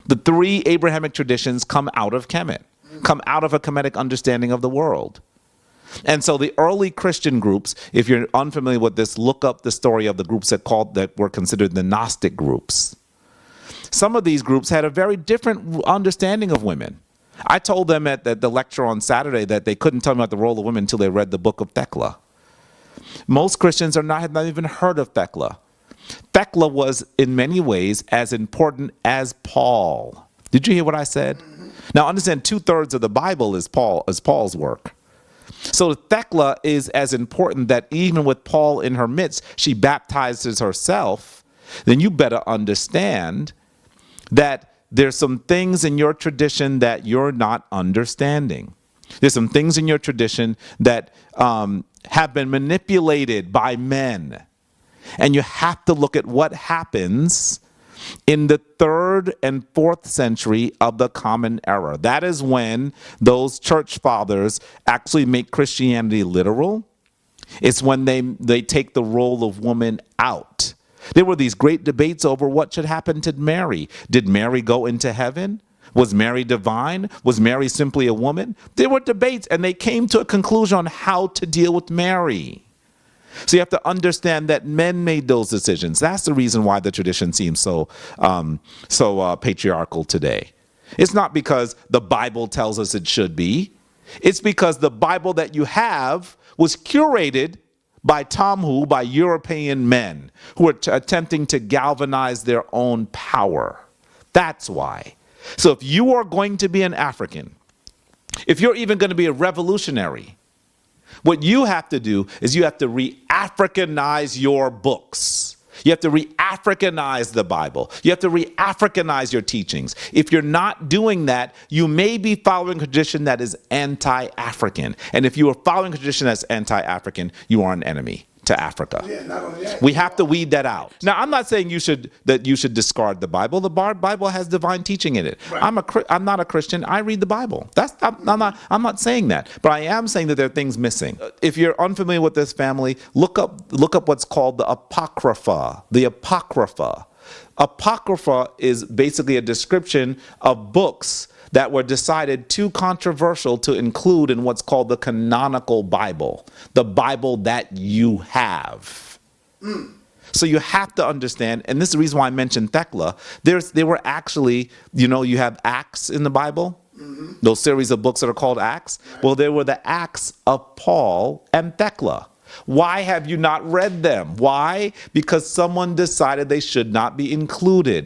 The three Abrahamic traditions come out of Kemet, come out of a Kemetic understanding of the world. And so the early Christian groups, if you're unfamiliar with this, look up the story of the groups that were considered the Gnostic groups. Some of these groups had a very different understanding of women. I told them at the lecture on Saturday that they couldn't tell me about the role of women until they read the book of Thecla. Most Christians have not even heard of Thecla. Thecla was in many ways as important as Paul. Did you hear what I said? Now understand, 2/3 of the Bible is Paul's work. So Thecla is as important that even with Paul in her midst, she baptizes herself. Then you better understand that there's some things in your tradition that you're not understanding. There's some things in your tradition that have been manipulated by men. And you have to look at what happens in the 3rd and 4th century of the Common Era. That is when those church fathers actually make Christianity literal. It's when they take the role of woman out. There were these great debates over what should happen to Mary. Did Mary go into heaven? Was Mary divine? Was Mary simply a woman? There were debates, and they came to a conclusion on how to deal with Mary. So you have to understand that men made those decisions. That's the reason why the tradition seems so patriarchal today. It's not because the Bible tells us it should be. It's because the Bible that you have was curated by by European men who are attempting to galvanize their own power. That's why. So if you are going to be an African, if you're even going to be a revolutionary, what you have to do is you have to re-Africanize your books. You have to re-Africanize the Bible. You have to re-Africanize your teachings. If you're not doing that, you may be following a tradition that is anti-African. And if you are following a tradition that's anti-African, you are an enemy to Africa. Yeah, not only that, we have to weed that out. Now, I'm not saying you should discard the Bible. The Bible has divine teaching in it. Right. I'm not a Christian. I read the Bible. I'm not saying that. But I am saying that there are things missing. If you're unfamiliar with this family, look up what's called the Apocrypha. The Apocrypha. Apocrypha is basically a description of books that were decided too controversial to include in what's called the canonical Bible, the Bible that you have. So you have to understand, and this is the reason why I mentioned Thecla. There were actually, you have Acts in the Bible, those series of books that are called Acts. Well, there were the Acts of Paul and Thecla. Why have you not read them? Why? Because someone decided they should not be included.